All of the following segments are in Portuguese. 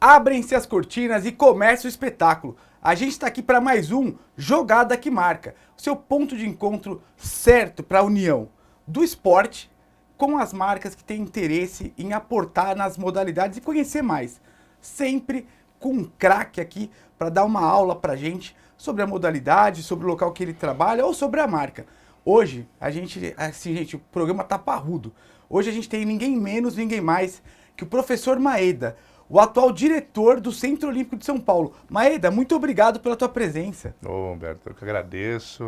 Abrem-se as cortinas e começa o espetáculo. A gente está aqui para mais um Jogada que Marca, o seu ponto de encontro certo para a união do esporte com as marcas que têm interesse em aportar nas modalidades e conhecer mais. Sempre com um craque aqui para dar uma aula para a gente sobre a modalidade, sobre o local que ele trabalha ou sobre a marca. Hoje, gente, o programa tá parrudo. Hoje a gente tem ninguém menos, ninguém mais que o professor Maeda, o atual diretor do Centro Olímpico de São Paulo. Maeda, muito obrigado pela tua presença. Ô, Humberto, eu que agradeço,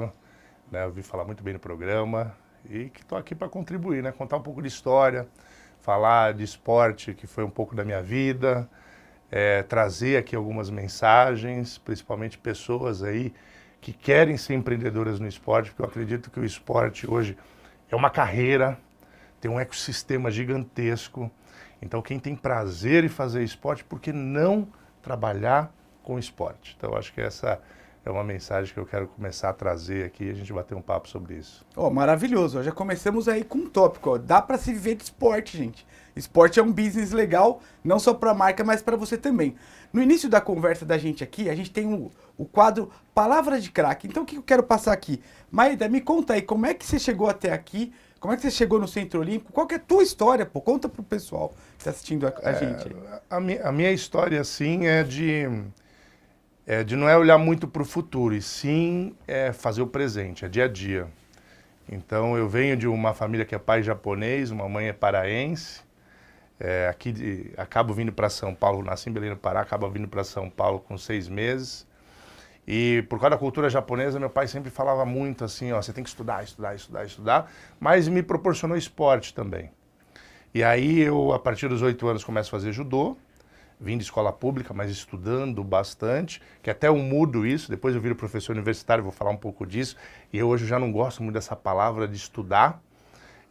né? Eu ouvi falar muito bem no programa e que estou aqui para contribuir, né? Contar um pouco de história, falar de esporte, que foi um pouco da minha vida, trazer aqui algumas mensagens, principalmente pessoas aí que querem ser empreendedoras no esporte, porque eu acredito que o esporte hoje é uma carreira, tem um ecossistema gigantesco. Então, quem tem prazer em fazer esporte, por que não trabalhar com esporte? Então, acho que essa é uma mensagem que eu quero começar a trazer aqui e a gente bater um papo sobre isso. Ó, maravilhoso. Já começamos aí com um tópico. Ó. Dá para se viver de esporte, gente. Esporte é um business legal, não só para a marca, mas para você também. No início da conversa da gente aqui, a gente tem o quadro Palavra de Craque. Então, o que eu quero passar aqui? Maeda, me conta aí, como é que você chegou até aqui? Como é que você chegou no Centro Olímpico? Qual que é a tua história, pô? Conta pro pessoal que está assistindo a gente. A minha história, assim, é de não olhar muito para o futuro, e sim fazer o presente, é dia a dia. Então, eu venho de uma família que é pai japonês, uma mãe é paraense. Acabo vindo para São Paulo, nasci em Belém do Pará, acabo vindo para São Paulo com 6 meses. E por causa da cultura japonesa, meu pai sempre falava muito assim, ó, você tem que estudar, estudar, estudar, estudar, mas me proporcionou esporte também. E aí eu, a partir dos 8 anos, começo a fazer judô, vim de escola pública, mas estudando bastante, que até eu mudo isso, depois eu viro professor universitário, vou falar um pouco disso, e eu hoje já não gosto muito dessa palavra de estudar.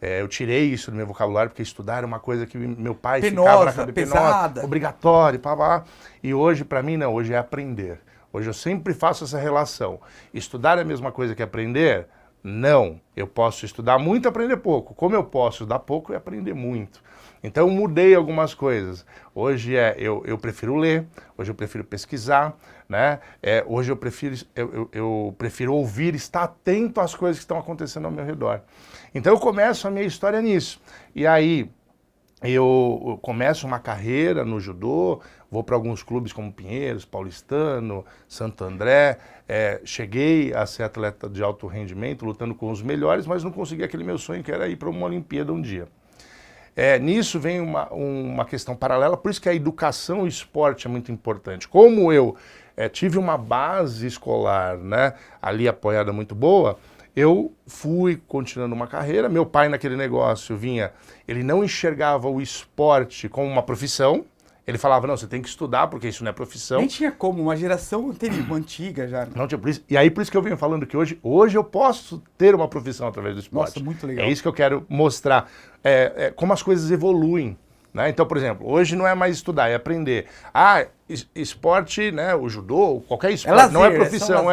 Eu tirei isso do meu vocabulário, porque estudar era uma coisa que meu pai ficava na cabeça, pesada, obrigatório, pá. E hoje, para mim, não, hoje é aprender. Hoje eu sempre faço essa relação. Estudar é a mesma coisa que aprender? Não. Eu posso estudar muito e aprender pouco. Como eu posso estudar pouco e aprender muito? Então eu mudei algumas coisas. Hoje eu prefiro ler, hoje eu prefiro pesquisar, né? Hoje eu prefiro ouvir, estar atento às coisas que estão acontecendo ao meu redor. Então eu começo a minha história nisso. E aí eu começo uma carreira no judô, vou para alguns clubes como Pinheiros, Paulistano, Santo André, cheguei a ser atleta de alto rendimento, lutando com os melhores, mas não consegui aquele meu sonho que era ir para uma Olimpíada um dia. Nisso vem uma questão paralela, por isso que a educação e o esporte é muito importante. Como eu tive uma base escolar, né, ali apoiada muito boa, eu fui continuando uma carreira. Meu pai naquele negócio ele não enxergava o esporte como uma profissão. Ele falava, não, você tem que estudar porque isso não é profissão. Nem tinha como, uma geração anterior, antiga já. Não tinha por isso. E aí por isso que eu venho falando que hoje eu posso ter uma profissão através do esporte. Nossa, muito legal. É isso que eu quero mostrar, como as coisas evoluem. Né? Então, por exemplo, hoje não é mais estudar, é aprender. Esporte, né, o judô, qualquer esporte, lazer, não é profissão,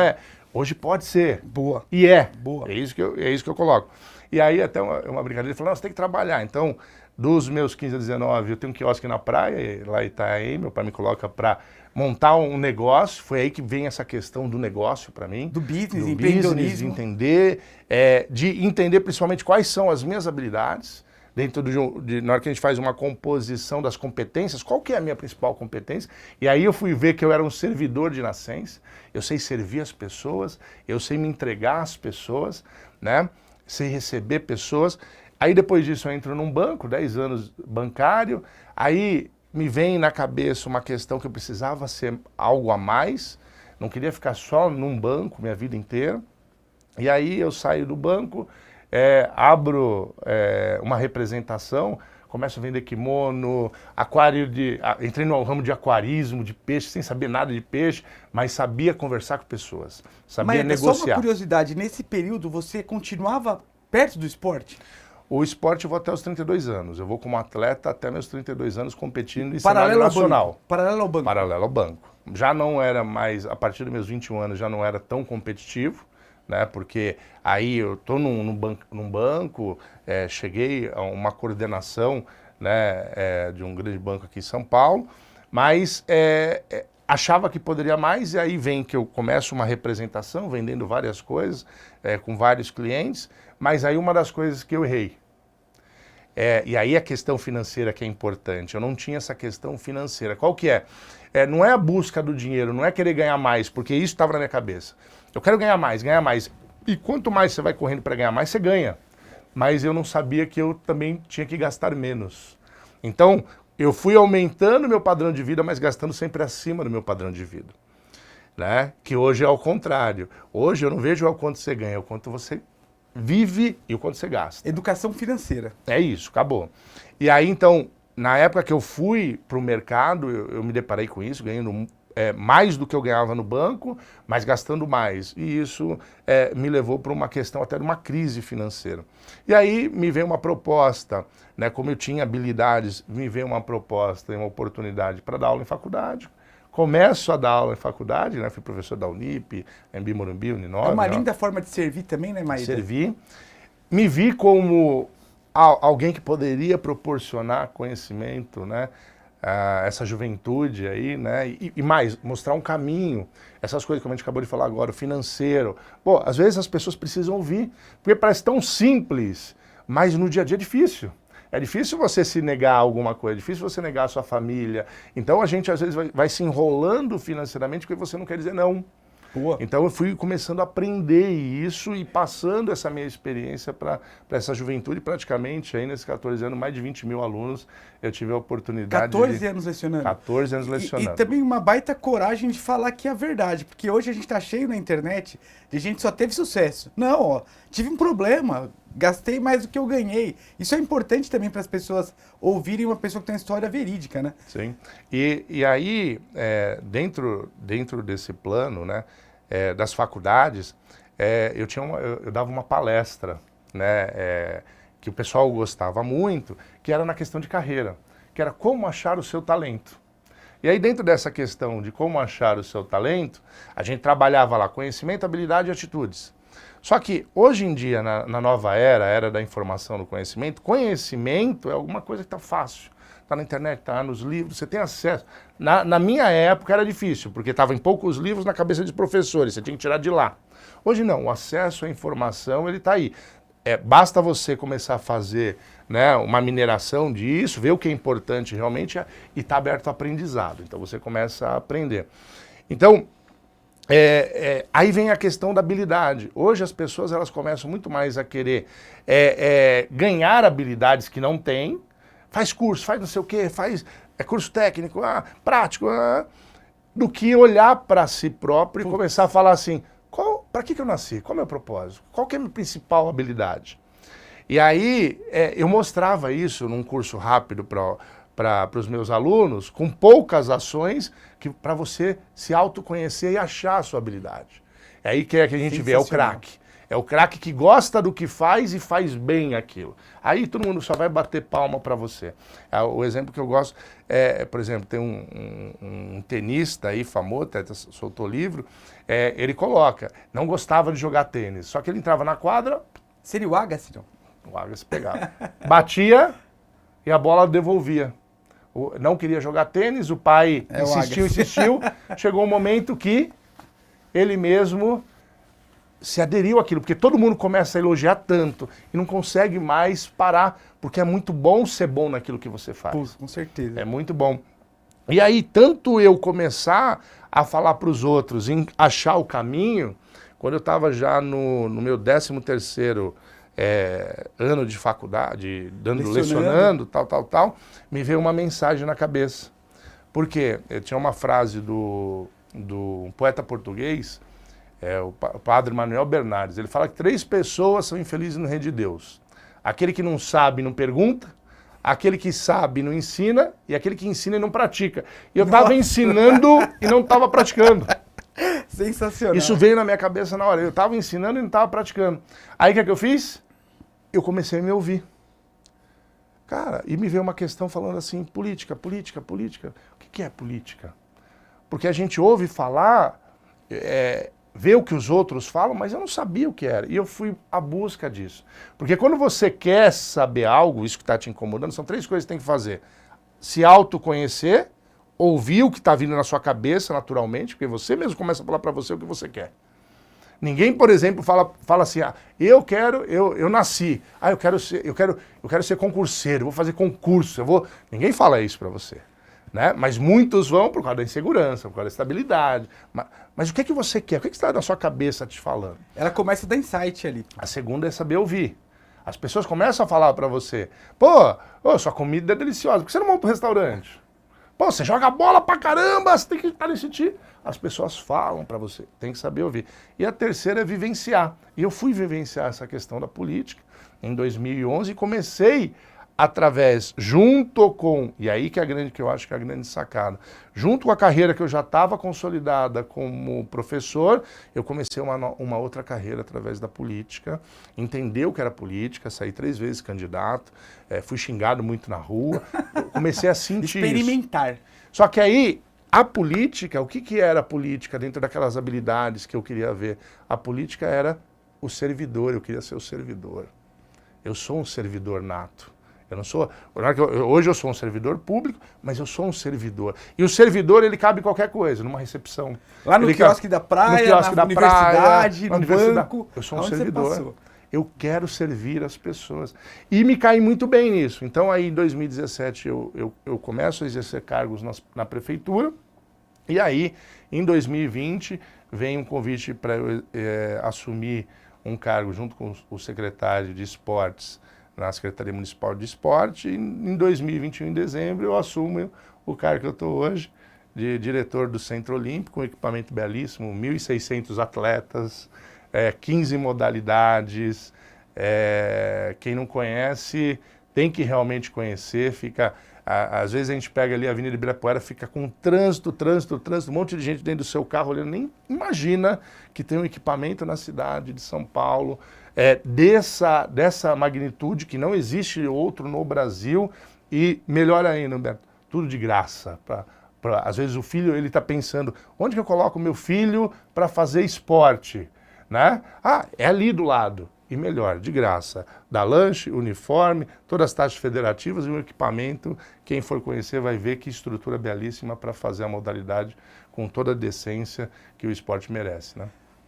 hoje pode ser. Boa. E Boa. É isso que eu coloco. E aí até uma brincadeira, ele falou, não, você tem que trabalhar. Então, dos meus 15 a 19, eu tenho um quiosque na praia, lá em Itaém, meu pai me coloca para montar um negócio. Foi aí que vem essa questão do negócio para mim. Do business, empreendedorismo. De entender principalmente quais são as minhas habilidades. Dentro na hora que a gente faz uma composição das competências, qual que é a minha principal competência? E aí eu fui ver que eu era um servidor de nascença, eu sei servir as pessoas, eu sei me entregar às pessoas, né? Sei receber pessoas. Aí depois disso eu entro num banco, 10 anos bancário, aí me vem na cabeça uma questão que eu precisava ser algo a mais, não queria ficar só num banco minha vida inteira. E aí eu saio do banco, abro uma representação, começo a vender kimono, entrei no ramo de aquarismo, de peixe, sem saber nada de peixe, mas sabia conversar com pessoas, sabia negociar. Só uma curiosidade, nesse período você continuava perto do esporte? O esporte eu vou até os 32 anos, eu vou como atleta até meus 32 anos competindo em cenário nacional. Paralelo ao banco? Paralelo ao banco. Já não era mais, a partir dos meus 21 anos já não era tão competitivo, né? Porque aí eu estou num banco, cheguei a uma coordenação, né, de um grande banco aqui em São Paulo, Mas achava que poderia mais, e aí vem que eu começo uma representação, vendendo várias coisas, com vários clientes, mas aí uma das coisas que eu errei. E aí a questão financeira que é importante, eu não tinha essa questão financeira. Qual que é? Não é a busca do dinheiro, não é querer ganhar mais, porque isso estava na minha cabeça. Eu quero ganhar mais, ganhar mais. E quanto mais você vai correndo para ganhar mais, você ganha. Mas eu não sabia que eu também tinha que gastar menos. Então, eu fui aumentando meu padrão de vida, mas gastando sempre acima do meu padrão de vida. Né? Que hoje é ao contrário. Hoje eu não vejo o quanto você ganha, o quanto você vive e o quanto você gasta. Educação financeira. É isso, acabou. E aí, então, na época que eu fui para o mercado, eu me deparei com isso, ganhando mais do que eu ganhava no banco, mas gastando mais. E isso me levou para uma questão até de uma crise financeira. E aí me veio uma proposta, né, como eu tinha habilidades, me veio uma proposta e uma oportunidade para dar aula em faculdade. Começo a dar aula em faculdade, né, fui professor da Unip, Embi Morumbi, Uninove. É uma linda forma de servir também, né, Maída? Servi. Me vi como alguém que poderia proporcionar conhecimento, né, essa juventude aí, né, e mais, mostrar um caminho, essas coisas que a gente acabou de falar agora, o financeiro. Pô, às vezes as pessoas precisam ouvir, porque parece tão simples, mas no dia a dia é difícil. É difícil você se negar alguma coisa, é difícil você negar a sua família. Então a gente às vezes vai se enrolando financeiramente porque você não quer dizer não. Boa. Então eu fui começando a aprender isso e passando essa minha experiência para essa juventude, praticamente aí nesses 14 anos, mais de 20 mil alunos, eu tive a oportunidade 14 anos lecionando. 14 anos lecionando. E também uma baita coragem de falar que é a verdade, porque hoje a gente tá cheio na internet de gente que só teve sucesso. Não, ó, tive um problema, gastei mais do que eu ganhei. Isso é importante também para as pessoas ouvirem uma pessoa que tem uma história verídica, né? Sim. E aí, dentro desse plano, né, das faculdades, eu dava uma palestra, né, que o pessoal gostava muito, que era na questão de carreira, que era como achar o seu talento. E aí, dentro dessa questão de como achar o seu talento, a gente trabalhava lá conhecimento, habilidade e atitudes. Só que, hoje em dia, na nova era da informação, do conhecimento, conhecimento é alguma coisa que está fácil. Está na internet, está nos livros, você tem acesso. Na minha época era difícil, porque estava em poucos livros na cabeça dos professores, você tinha que tirar de lá. Hoje não, o acesso à informação, ele está aí. Basta você começar a fazer, né, uma mineração disso, ver o que é importante realmente e está aberto ao aprendizado. Então você começa a aprender. Então, aí vem a questão da habilidade. Hoje as pessoas elas começam muito mais a querer ganhar habilidades que não têm, faz curso, faz não sei o quê, faz curso técnico, prático, do que olhar para si próprio e começar a falar assim, para que eu nasci? Qual é o meu propósito? Qual que é a minha principal habilidade? E aí eu mostrava isso num curso rápido para os meus alunos, com poucas ações, para você se autoconhecer e achar a sua habilidade. É aí que a gente vê, é o craque. É o craque que gosta do que faz e faz bem aquilo. Aí todo mundo só vai bater palma para você. O exemplo que eu gosto por exemplo, tem um tenista aí famoso, até soltou livro, ele coloca, não gostava de jogar tênis, só que ele entrava na quadra... Seria o Agassi, não? O Agassi pegava. Batia e a bola devolvia. Não queria jogar tênis, o pai insistiu, chegou um momento que ele mesmo se aderiu àquilo, porque todo mundo começa a elogiar tanto e não consegue mais parar, porque é muito bom ser bom naquilo que você faz. Pô, com certeza. É muito bom. E aí, tanto eu começar a falar para os outros, em achar o caminho, quando eu estava já no meu 13º ano de faculdade, lecionando, tal, me veio uma mensagem na cabeça. Por quê? Eu tinha uma frase do poeta português, o padre Manuel Bernardes. Ele fala que 3 pessoas são infelizes no reino de Deus. Aquele que não sabe não pergunta, aquele que sabe não ensina e aquele que ensina e não pratica. E eu estava ensinando e não estava praticando. Sensacional. Isso veio na minha cabeça na hora. Eu estava ensinando e não estava praticando. Aí o que é que eu fiz? Eu comecei a me ouvir. Cara, e me veio uma questão falando assim, política. O que é política? Porque a gente ouve falar, vê o que os outros falam, mas eu não sabia o que era. E eu fui à busca disso. Porque quando você quer saber algo, isso que está te incomodando, são 3 coisas que você tem que fazer. Se autoconhecer, ouvir o que está vindo na sua cabeça naturalmente, porque você mesmo começa a falar para você o que você quer. Ninguém, por exemplo, fala assim, eu nasci, eu quero ser concurseiro, vou fazer concurso, Ninguém fala isso para você, né? Mas muitos vão por causa da insegurança, por causa da estabilidade. Mas o que você quer? O que está na sua cabeça te falando? Ela começa a dar insight ali. A segunda é saber ouvir. As pessoas começam a falar para você, pô, sua comida é deliciosa, por que você não monta um restaurante? Pô, você joga bola pra caramba, você tem que estar nesse time. As pessoas falam para você, tem que saber ouvir. E a terceira é vivenciar. E eu fui vivenciar essa questão da política em 2011 e comecei através, junto com, e aí que eu acho que é a grande sacada, junto com a carreira que eu já estava consolidada como professor, eu comecei uma outra carreira através da política, entender o que era política, saí 3 vezes candidato, fui xingado muito na rua, comecei a sentir experimentar. Isso. Só que aí, a política, o que era a política dentro daquelas habilidades que eu queria ver? A política era o servidor, eu queria ser o servidor. Eu sou um servidor nato. Eu não sou, hoje eu sou um servidor público, mas eu sou um servidor. E o servidor, ele cabe em qualquer coisa, numa recepção. Lá no quiosque da praia, na universidade, no banco. Eu sou um servidor. Eu quero servir as pessoas. E me caí muito bem nisso. Então aí em 2017 eu começo a exercer cargos na prefeitura. E aí em 2020 vem um convite para eu assumir um cargo junto com o secretário de esportes na Secretaria Municipal de Esporte, e em 2021, em dezembro, eu assumo o cargo que eu estou hoje, de diretor do Centro Olímpico, um equipamento belíssimo, 1.600 atletas, 15 modalidades. Quem não conhece tem que realmente conhecer, às vezes a gente pega ali a Avenida Ibirapuera, fica com trânsito, um monte de gente dentro do seu carro olhando, nem imagina que tem um equipamento na cidade de São Paulo, dessa magnitude, que não existe outro no Brasil, e melhor ainda, Humberto, tudo de graça. Às vezes o filho ele está pensando, onde que eu coloco o meu filho para fazer esporte? Né? É ali do lado. E melhor, de graça, dá lanche, uniforme, todas as taxas federativas e um equipamento. Quem for conhecer vai ver que estrutura belíssima para fazer a modalidade com toda a decência que o esporte merece, né?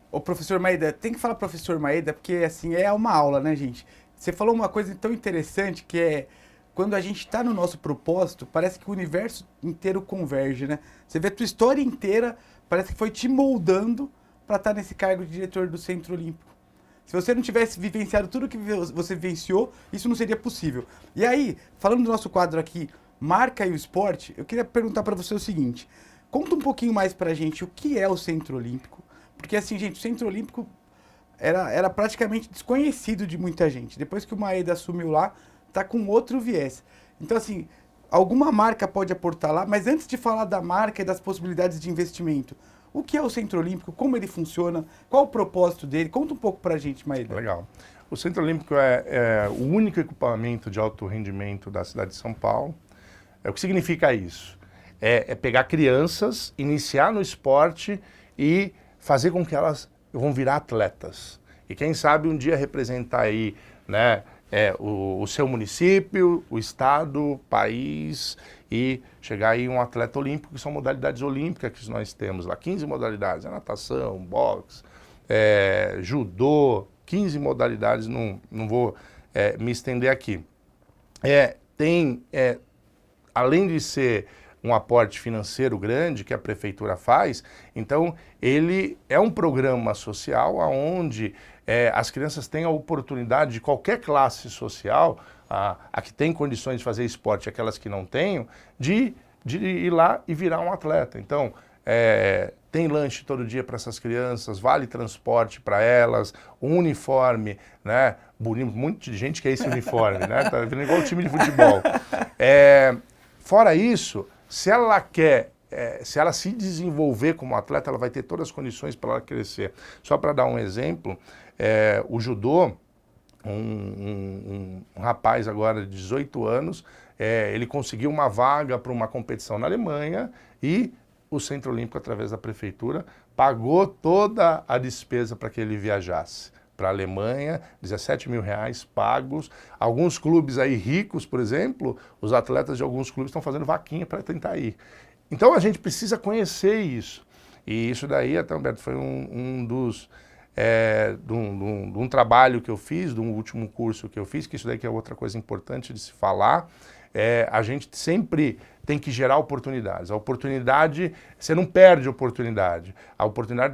Ô, professor Maeda, tem que falar professor Maeda, porque assim, é uma aula, né, gente? Você falou uma coisa tão interessante que é, quando a gente está no nosso propósito, parece que o universo inteiro converge, né? Você vê a tua história inteira, parece que foi te moldando para estar nesse cargo de diretor do Centro Olímpico. Se você não tivesse vivenciado tudo que você vivenciou, isso não seria possível. E aí, falando do nosso quadro aqui, Marca e o Esporte, eu queria perguntar para você o seguinte, conta um pouquinho mais para a gente o que é o Centro Olímpico, porque assim, gente, o Centro Olímpico era praticamente desconhecido de muita gente. Depois que o Maeda assumiu lá, tá com outro viés. Então assim, alguma marca pode aportar lá, mas antes de falar da marca e das possibilidades de investimento, o que é o Centro Olímpico, como ele funciona, qual o propósito dele? Conta um pouco pra gente, Maeda. Legal. O Centro Olímpico é o único equipamento de alto rendimento da cidade de São Paulo. O que significa isso? É pegar crianças, iniciar no esporte e fazer com que elas vão virar atletas. E quem sabe um dia representar aí, né, o seu município, o estado, o país, e chegar aí um atleta olímpico, que são modalidades olímpicas que nós temos lá, 15 modalidades, natação, boxe, judô, 15 modalidades, não vou me estender aqui. Além de ser um aporte financeiro grande que a prefeitura faz, então ele é um programa social onde as crianças têm a oportunidade de qualquer classe social, a que tem condições de fazer esporte, aquelas que não tenham, de ir lá e virar um atleta. Então, tem lanche todo dia para essas crianças, vale transporte para elas, um uniforme, né? Bonito, muita gente quer esse uniforme, né? Tá vendo igual o time de futebol. Fora isso, se ela se desenvolver como atleta, ela vai ter todas as condições para ela crescer. Só para dar um exemplo, o judô, um rapaz agora de 18 anos, ele conseguiu uma vaga para uma competição na Alemanha e o Centro Olímpico, através da prefeitura, pagou toda a despesa para que ele viajasse para a Alemanha, 17 mil reais pagos. Alguns clubes aí ricos, por exemplo, os atletas de alguns clubes estão fazendo vaquinha para tentar ir. Então a gente precisa conhecer isso. E isso daí, até, Humberto, foi um dos... de um trabalho que eu fiz, de um último curso que eu fiz, que isso daí que é outra coisa importante de se falar, a gente sempre tem que gerar oportunidades. A oportunidade, você não perde a oportunidade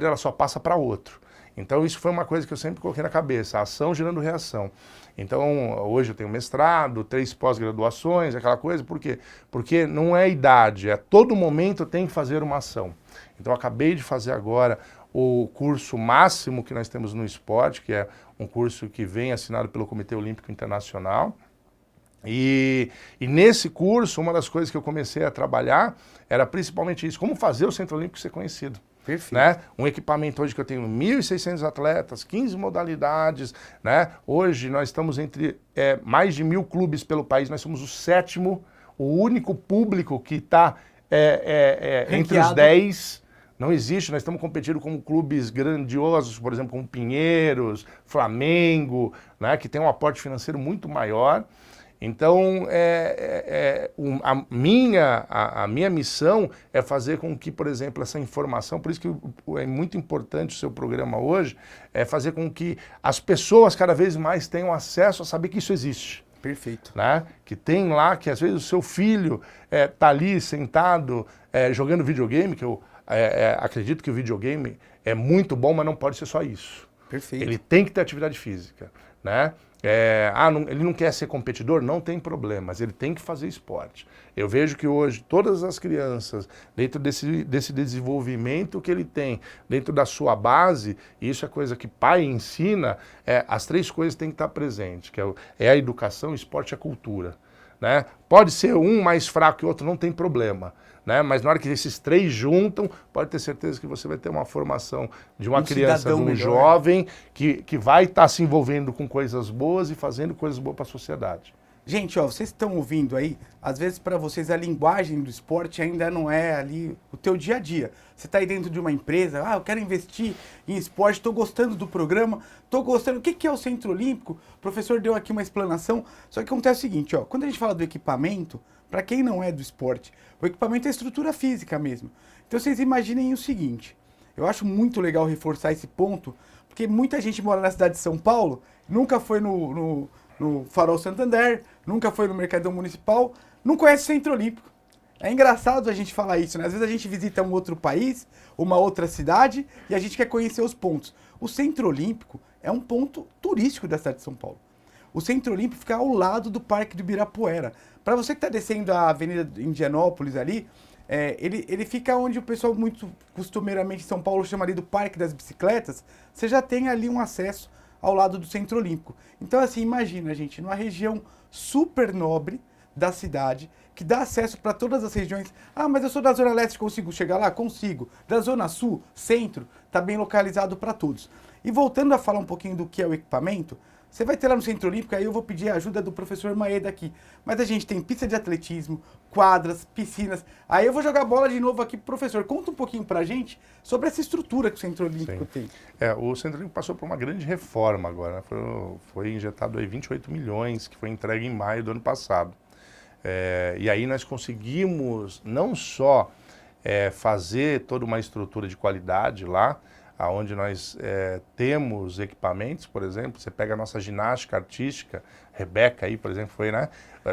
ela só passa para outro. Então isso foi uma coisa que eu sempre coloquei na cabeça, a ação gerando reação. Então hoje eu tenho mestrado, 3 pós-graduações, aquela coisa, por quê? Porque não é idade, todo momento tem que fazer uma ação. Então eu acabei de fazer agora o curso máximo que nós temos no esporte, que é um curso que vem assinado pelo Comitê Olímpico Internacional. E nesse curso, uma das coisas que eu comecei a trabalhar era principalmente isso, como fazer o Centro Olímpico ser conhecido. Perfeito. Né? Um equipamento hoje que eu tenho 1.600 atletas, 15 modalidades, né? Hoje nós estamos entre mais de 1.000 clubes pelo país, nós somos o 7º, o único público que está entre os 10. Não existe, nós estamos competindo com clubes grandiosos, por exemplo, como Pinheiros, Flamengo, né, que tem um aporte financeiro muito maior. Então, a minha missão é fazer com que, por exemplo, essa informação, por isso que é muito importante o seu programa hoje, é fazer com que as pessoas cada vez mais tenham acesso a saber que isso existe. Perfeito. Né? Que tem lá, que às vezes o seu filho está ali sentado jogando videogame, que eu acredito que o videogame é muito bom, mas não pode ser só isso. Perfeito. Ele tem que ter atividade física, né? Ele não quer ser competidor? Não tem problema, mas ele tem que fazer esporte. Eu vejo que hoje todas as crianças, dentro desse desenvolvimento que ele tem, dentro da sua base, e isso é coisa que pai ensina, as 3 coisas têm que estar presentes, que é a educação, o esporte e a cultura. Né? Pode ser um mais fraco que o outro, não tem problema. Né? Mas na hora que esses 3 juntam, pode ter certeza que você vai ter uma formação de uma criança, de um jovem que vai estar se envolvendo com coisas boas e fazendo coisas boas para a sociedade. Gente, ó, vocês estão ouvindo aí, às vezes para vocês a linguagem do esporte ainda não é ali o teu dia a dia. Você está aí dentro de uma empresa, eu quero investir em esporte, estou gostando do programa, estou gostando. O que é o Centro Olímpico? O professor deu aqui uma explanação, só que acontece o seguinte, ó, quando a gente fala do equipamento, para quem não é do esporte, o equipamento é estrutura física mesmo. Então vocês imaginem o seguinte, eu acho muito legal reforçar esse ponto, porque muita gente mora na cidade de São Paulo, nunca foi no Farol Santander, nunca foi no Mercadão Municipal, não conhece o Centro Olímpico. É engraçado a gente falar isso, né? Às vezes a gente visita um outro país, uma outra cidade, e a gente quer conhecer os pontos. O Centro Olímpico é um ponto turístico da cidade de São Paulo. O Centro Olímpico fica ao lado do Parque do Ibirapuera. Para você que está descendo a Avenida Indianópolis ali, ele fica onde o pessoal muito costumeiramente em São Paulo chama ali do Parque das Bicicletas, você já tem ali um acesso ao lado do Centro Olímpico. Então, assim, imagina, gente, numa região super nobre da cidade, que dá acesso para todas as regiões. Mas eu sou da Zona Leste, consigo chegar lá? Consigo. Da Zona Sul, Centro, está bem localizado para todos. E voltando a falar um pouquinho do que é o equipamento, você vai ter lá no Centro Olímpico, aí eu vou pedir a ajuda do professor Maeda aqui. Mas a gente tem pista de atletismo, quadras, piscinas. Aí eu vou jogar bola de novo aqui pro professor. Conta um pouquinho pra gente sobre essa estrutura que o Centro Olímpico tem. O Centro Olímpico passou por uma grande reforma agora. Né? Foi injetado aí 28 milhões, que foi entregue em maio do ano passado. E aí nós conseguimos não só fazer toda uma estrutura de qualidade lá, onde nós temos equipamentos, por exemplo, você pega a nossa ginástica artística, Rebeca aí, por exemplo, foi, né?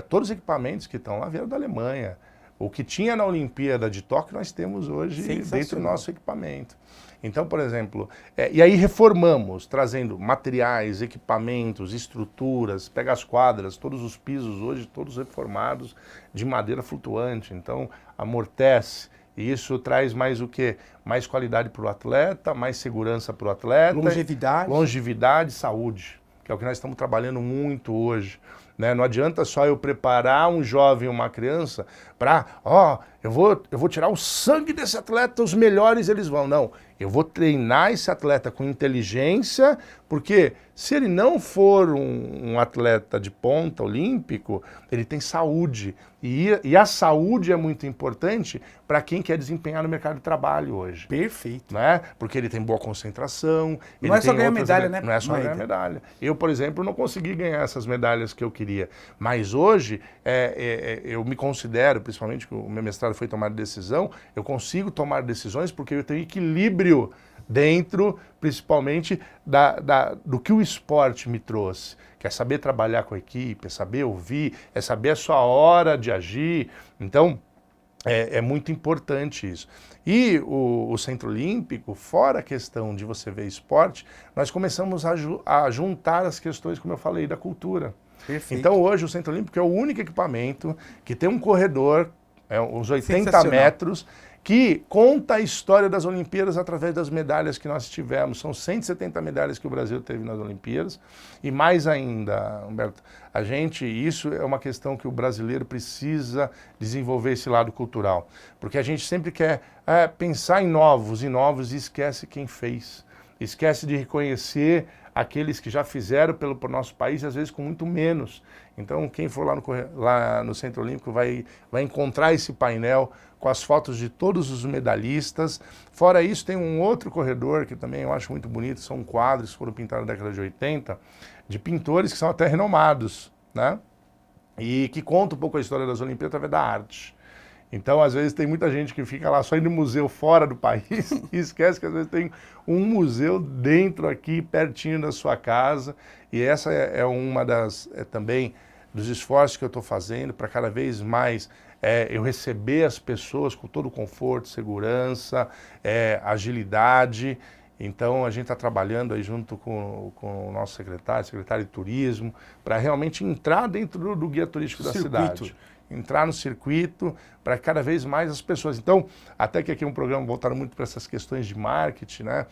Todos os equipamentos que estão lá vieram da Alemanha. O que tinha na Olimpíada de Tóquio, nós temos hoje dentro do nosso equipamento. Então, por exemplo, e aí reformamos, trazendo materiais, equipamentos, estruturas, pega as quadras, todos os pisos hoje, todos reformados de madeira flutuante, então amortece. E isso traz mais o quê? Mais qualidade para o atleta, mais segurança para o atleta. Longevidade. Longevidade, saúde, que é o que nós estamos trabalhando muito hoje. Né? Não adianta só eu preparar um jovem, uma criança, para, eu vou tirar o sangue desse atleta, os melhores eles vão. Não, eu vou treinar esse atleta com inteligência, porque se ele não for um atleta de ponta olímpico, ele tem saúde. E a saúde é muito importante para quem quer desempenhar no mercado de trabalho hoje. Perfeito. Né? Porque ele tem boa concentração. Não é só ganhar medalha, né? Não é só ganhar medalha. Eu, por exemplo, não consegui ganhar essas medalhas que eu queria. Mas hoje, eu me considero, principalmente que o meu mestrado mestrado foi tomar decisão, eu consigo tomar decisões porque eu tenho equilíbrio dentro, principalmente, do que o esporte me trouxe. Que é saber trabalhar com a equipe, é saber ouvir, é saber a sua hora de agir. Então, é muito importante isso. E o Centro Olímpico, fora a questão de você ver esporte, nós começamos a juntar as questões, como eu falei, da cultura. Perfeito. Então hoje o Centro Olímpico é o único equipamento que tem um corredor, uns 80 metros, que conta a história das Olimpíadas através das medalhas que nós tivemos. São 170 medalhas que o Brasil teve nas Olimpíadas. E mais ainda, Humberto, isso é uma questão que o brasileiro precisa desenvolver esse lado cultural. Porque a gente sempre quer pensar em novos e esquece quem fez. Esquece de reconhecer aqueles que já fizeram pelo nosso país, às vezes com muito menos. Então, quem for lá no Centro Olímpico vai encontrar esse painel com as fotos de todos os medalhistas. Fora isso, tem um outro corredor que também eu acho muito bonito, são quadros que foram pintados na década de 80, de pintores que são até renomados, né? E que contam um pouco a história das Olimpíadas através da arte. Então, às vezes, tem muita gente que fica lá só indo no museu fora do país e esquece que às vezes tem um museu dentro aqui, pertinho da sua casa. E essa é uma também dos esforços que eu estou fazendo para cada vez mais eu receber as pessoas com todo o conforto, segurança, agilidade. Então, a gente está trabalhando aí junto com o nosso secretário de Turismo, para realmente entrar dentro do guia turístico da cidade. Entrar no circuito para cada vez mais as pessoas. Então, até que aqui é um programa voltado muito para essas questões de marketing, né?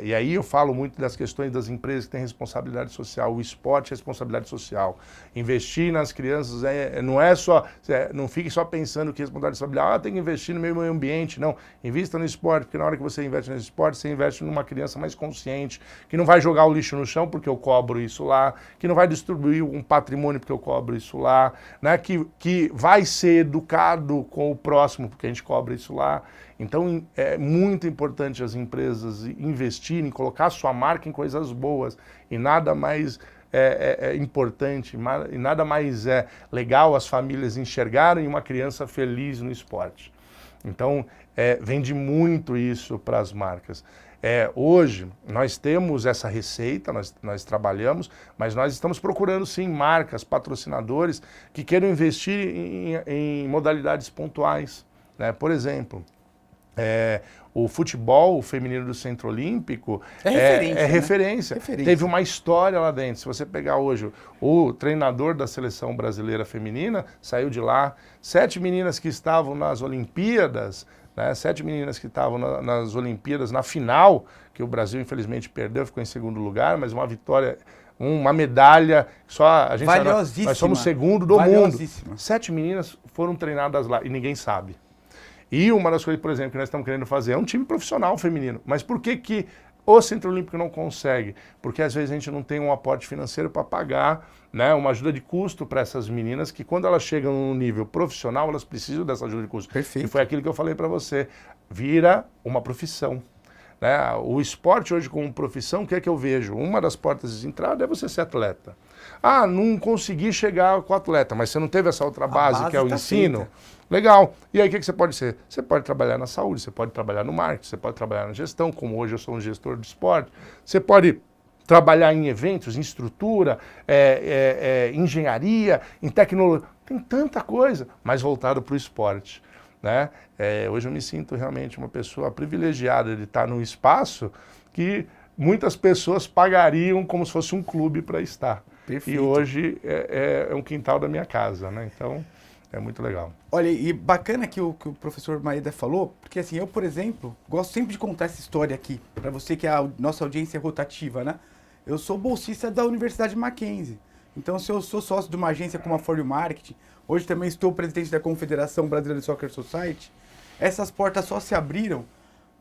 E aí eu falo muito das questões das empresas que têm responsabilidade social, o esporte é responsabilidade social. Investir nas crianças não é só, não fique só pensando que responsabilidade, tem que investir no meio ambiente, não. Invista no esporte, porque na hora que você investe no esporte, você investe numa criança mais consciente, que não vai jogar o lixo no chão porque eu cobro isso lá, que não vai distribuir um patrimônio porque eu cobro isso lá, né? Que vai ser educado com o próximo, porque a gente cobra isso lá. Então, é muito importante as empresas investirem, colocar sua marca em coisas boas. E nada mais importante, e nada mais legal as famílias enxergarem uma criança feliz no esporte. Então, vende muito isso para as marcas. Hoje, nós temos essa receita, nós trabalhamos, mas nós estamos procurando, sim, marcas, patrocinadores que queiram investir em modalidades pontuais, né? Por exemplo, o futebol feminino do Centro Olímpico é referência. Teve uma história lá dentro. Se você pegar hoje o treinador da seleção brasileira feminina, saiu de lá. 7 meninas que estavam nas Olimpíadas, né, 7 meninas que estavam nas Olimpíadas, na final, que o Brasil infelizmente perdeu, ficou em segundo lugar, mas uma vitória, uma medalha, nós somos segundo do mundo. 7 meninas foram treinadas lá e ninguém sabe. E uma das coisas, por exemplo, que nós estamos querendo fazer é um time profissional feminino. Mas por que o Centro Olímpico não consegue? Porque às vezes a gente não tem um aporte financeiro para pagar, né, uma ajuda de custo para essas meninas, que quando elas chegam no nível profissional, elas precisam dessa ajuda de custo. Perfeito. E foi aquilo que eu falei para você, vira uma profissão. Né? O esporte hoje como profissão, o que é que eu vejo? Uma das portas de entrada é você ser atleta. Ah, não consegui chegar com o atleta, mas você não teve essa outra base que é o ensino? Feita. Legal. E aí o que você pode ser? Você pode trabalhar na saúde, você pode trabalhar no marketing, você pode trabalhar na gestão, como hoje eu sou um gestor de esporte. Você pode trabalhar em eventos, em estrutura, engenharia, em tecnologia. Tem tanta coisa, mas voltado para o esporte. Né? Hoje eu me sinto realmente uma pessoa privilegiada de estar num espaço que muitas pessoas pagariam como se fosse um clube para estar. Perfeito. E hoje é um quintal da minha casa, né? Então é muito legal. Olha, e bacana que o professor Maeda falou, porque assim, eu, por exemplo, gosto sempre de contar essa história aqui, para você que a nossa audiência é rotativa, né? Eu sou bolsista da Universidade Mackenzie. Então, se eu sou sócio de uma agência como a For You Marketing, hoje também estou presidente da Confederação Brasileira de Soccer Society, essas portas só se abriram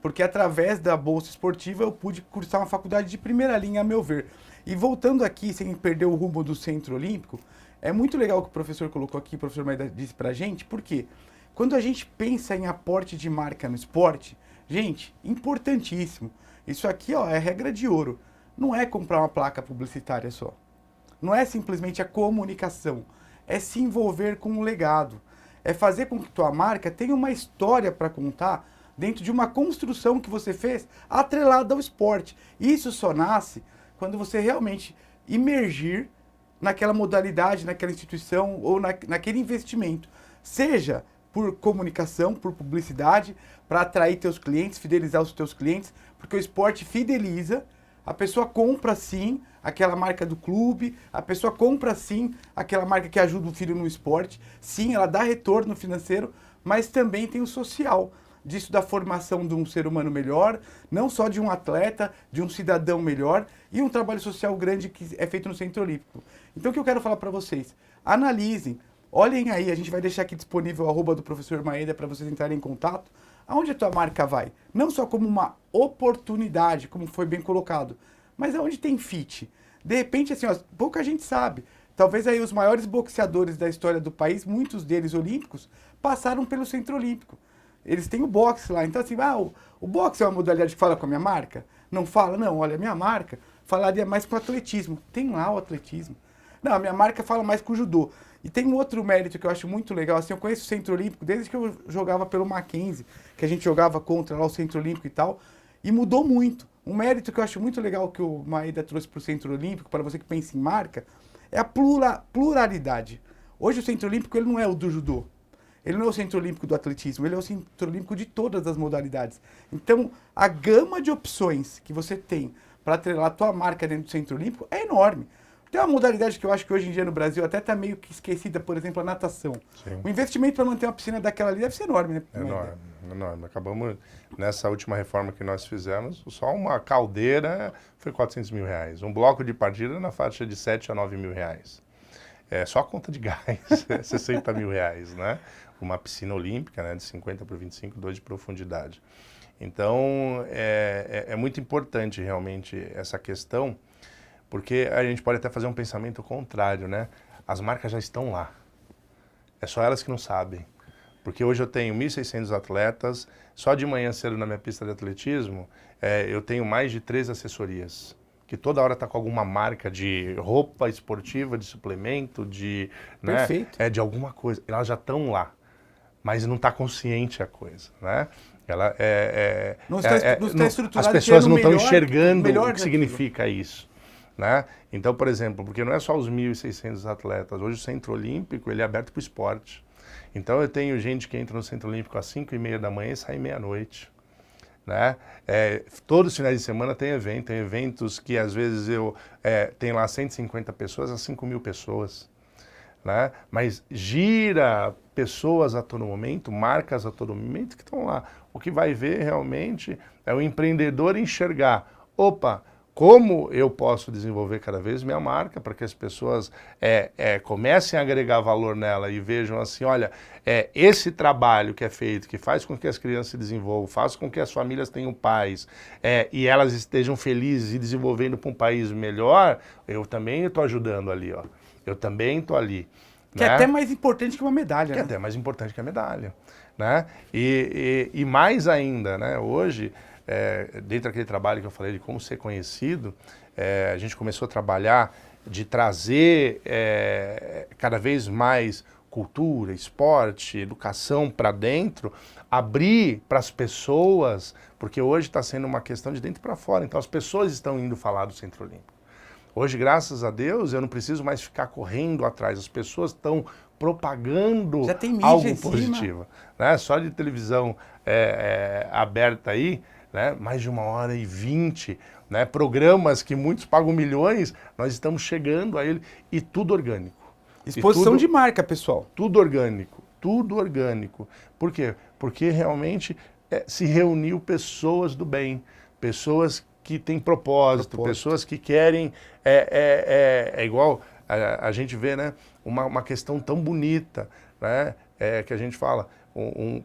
porque através da bolsa esportiva eu pude cursar uma faculdade de primeira linha, a meu ver. E voltando aqui, sem perder o rumo do Centro Olímpico, é muito legal o que o professor colocou aqui, o professor Maeda disse pra gente, porque quando a gente pensa em aporte de marca no esporte, gente, importantíssimo. Isso aqui, ó, é regra de ouro. Não é comprar uma placa publicitária só. Não é simplesmente a comunicação. É se envolver com o legado. É fazer com que tua marca tenha uma história para contar dentro de uma construção que você fez atrelada ao esporte. Isso só nasce quando você realmente imergir naquela modalidade, naquela instituição ou naquele investimento. Seja por comunicação, por publicidade, para atrair teus clientes, fidelizar os teus clientes, porque o esporte fideliza, a pessoa compra sim aquela marca do clube, a pessoa compra sim aquela marca que ajuda o filho no esporte, sim, ela dá retorno financeiro, mas também tem o social, disso da formação de um ser humano melhor, não só de um atleta, de um cidadão melhor, e um trabalho social grande que é feito no Centro Olímpico. Então o que eu quero falar para vocês? Analisem, olhem aí, a gente vai deixar aqui disponível o @ do professor Maeda para vocês entrarem em contato. Aonde a tua marca vai? Não só como uma oportunidade, como foi bem colocado, mas aonde tem fit. De repente, assim, ó, pouca gente sabe. Talvez aí os maiores boxeadores da história do país, muitos deles olímpicos, passaram pelo Centro Olímpico. Eles têm o boxe lá. Então, assim, o boxe é uma modalidade que fala com a minha marca? Não fala? Não, olha, a minha marca falaria mais com o atletismo. Tem lá o atletismo. Não, a minha marca fala mais com o judô. E tem um outro mérito que eu acho muito legal, assim, eu conheço o Centro Olímpico desde que eu jogava pelo Mackenzie, que a gente jogava contra lá o Centro Olímpico e tal, e mudou muito. Um mérito que eu acho muito legal que o Maeda trouxe para o Centro Olímpico, para você que pensa em marca, é a pluralidade. Hoje o Centro Olímpico ele não é o do judô, ele não é o Centro Olímpico do atletismo, ele é o Centro Olímpico de todas as modalidades. Então, a gama de opções que você tem para atrelar a tua marca dentro do Centro Olímpico é enorme. Tem uma modalidade que eu acho que hoje em dia no Brasil até está meio que esquecida, por exemplo, a natação. Sim. O investimento para manter uma piscina daquela ali deve ser enorme, né? Enorme, enorme. Acabamos, nessa última reforma que nós fizemos, só uma caldeira foi R$ 400 mil. Um bloco de partida na faixa de R$ 7 a R$ 9 mil. É só a conta de gás, é R$ 60 mil, né? Uma piscina olímpica, né, de 50 por 25, 2 de profundidade. Então, é muito importante realmente essa questão, porque a gente pode até fazer um pensamento contrário, né? As marcas já estão lá. É só elas que não sabem. Porque hoje eu tenho 1.600 atletas, só de manhã cedo na minha pista de atletismo, eu tenho mais de 3 assessorias, que toda hora está com alguma marca de roupa esportiva, de suplemento, de, né, de alguma coisa. Elas já estão lá, mas não está consciente a coisa, né? Ela não está estruturado. As pessoas não estão enxergando o que significa isso. Né? Então, por exemplo, porque não é só os 1.600 atletas, hoje o Centro Olímpico ele é aberto para o esporte. Então eu tenho gente que entra no Centro Olímpico às 5h30 da manhã e sai meia-noite. Né? Todos os finais de semana tem eventos que às vezes eu tenho lá 150 pessoas a 5.000 pessoas. Né? Mas gira pessoas a todo momento, marcas a todo momento que estão lá. O que vai ver realmente é o empreendedor enxergar, opa, como eu posso desenvolver cada vez minha marca para que as pessoas comecem a agregar valor nela e vejam assim, olha, esse trabalho que é feito, que faz com que as crianças se desenvolvam, faz com que as famílias tenham paz e elas estejam felizes e desenvolvendo para um país melhor, eu também estou ajudando ali, ó. Eu também estou ali. Que é até mais importante que uma medalha. Que é até mais importante que a medalha. Né? E mais ainda, né? Hoje, dentro daquele trabalho que eu falei de como ser conhecido, a gente começou a trabalhar de trazer cada vez mais cultura, esporte, educação para dentro, abrir para as pessoas, porque hoje está sendo uma questão de dentro para fora, então as pessoas estão indo falar do Centro Olímpico. Hoje, graças a Deus, eu não preciso mais ficar correndo atrás, as pessoas estão propagando algo positivo. Né? Só de televisão aberta aí, né? Mais de 1h20, né? Programas que muitos pagam milhões, nós estamos chegando a ele e tudo orgânico. Exposição de marca, pessoal. Tudo orgânico, tudo orgânico. Por quê? Porque realmente se reuniu pessoas do bem, pessoas que têm propósito, pessoas que querem, igual a gente vê, né? Uma questão tão bonita, né? Que a gente fala,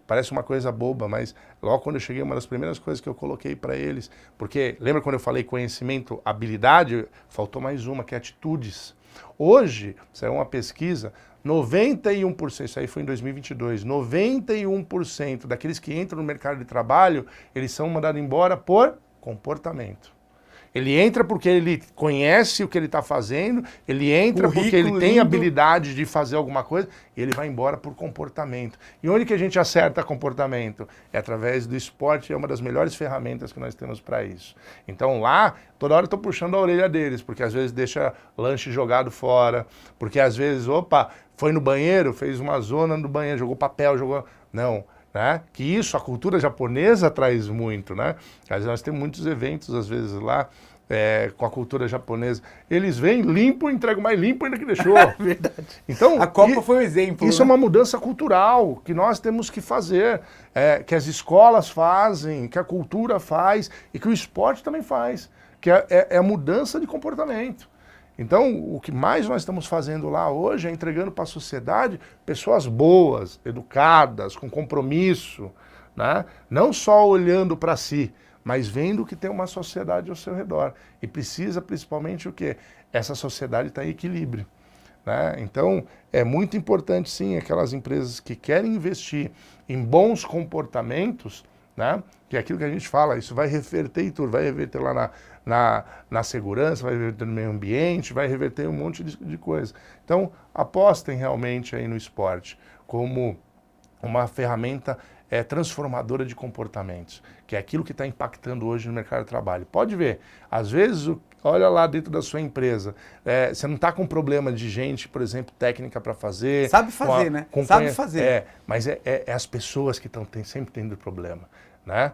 parece uma coisa boba, mas logo quando eu cheguei, uma das primeiras coisas que eu coloquei para eles, porque lembra quando eu falei conhecimento, habilidade, faltou mais uma, que é atitudes. Hoje, saiu uma pesquisa, 91%, isso aí foi em 2022, 91% daqueles que entram no mercado de trabalho, eles são mandados embora por comportamento. Ele entra porque ele conhece o que ele está fazendo, ele entra porque ele tem lindo. habilidade de fazer alguma coisa, e ele vai embora por comportamento. E onde que a gente acerta comportamento? É através do esporte, é uma das melhores ferramentas que nós temos para isso. Então lá, toda hora eu estou puxando a orelha deles, porque às vezes deixa lanche jogado fora, porque às vezes, opa, foi no banheiro, fez uma zona no banheiro, jogou papel, jogou... Não. Né? Que isso, a cultura japonesa traz muito, né? Às vezes nós temos muitos eventos, às vezes, lá, com a cultura japonesa. Eles vêm, limpam, entregam mais limpo ainda que deixou. Verdade. Então, A Copa foi um exemplo. Isso né? é uma mudança cultural que nós temos que fazer, que as escolas fazem, que a cultura faz e que o esporte também faz, que é a mudança de comportamento. Então, o que mais nós estamos fazendo lá hoje é entregando para a sociedade pessoas boas, educadas, com compromisso, né? Não só olhando para si, mas vendo que tem uma sociedade ao seu redor. E precisa principalmente o quê? Essa sociedade está em equilíbrio. Né? Então, é muito importante, sim, aquelas empresas que querem investir em bons comportamentos, né? Que é aquilo que a gente fala, isso vai reverter em tudo, vai reverter lá na segurança, vai reverter no meio ambiente, vai reverter em um monte de coisa. Então, apostem realmente aí no esporte como uma ferramenta transformadora de comportamentos, que é aquilo que está impactando hoje no mercado de trabalho. Pode ver, às vezes, olha lá dentro da sua empresa, você não está com problema de gente, por exemplo, técnica para fazer. Sabe fazer, né? Sabe fazer. Mas é as pessoas que estão sempre tendo problema, né?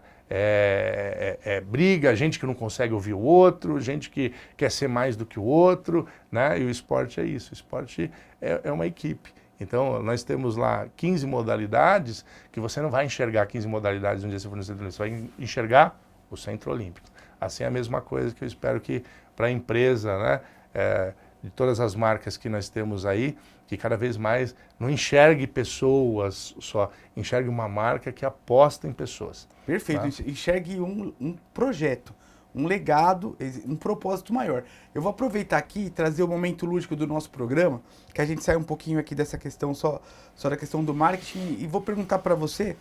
Briga, gente que não consegue ouvir o outro, gente que quer ser mais do que o outro, né? E o esporte é isso, o esporte é uma equipe. Então, nós temos lá 15 modalidades, que você não vai enxergar 15 modalidades um dia você for no Centro Olímpico, você vai enxergar o Centro Olímpico. Assim é a mesma coisa que eu espero que para a empresa, né, de todas as marcas que nós temos aí, que cada vez mais não enxergue pessoas só, enxergue uma marca que aposta em pessoas. Perfeito, Tá? Enxergue um projeto, um legado, um propósito maior. Eu vou aproveitar aqui e trazer o momento lúdico do nosso programa, que a gente sai um pouquinho aqui dessa questão só da questão do marketing, e vou perguntar para você,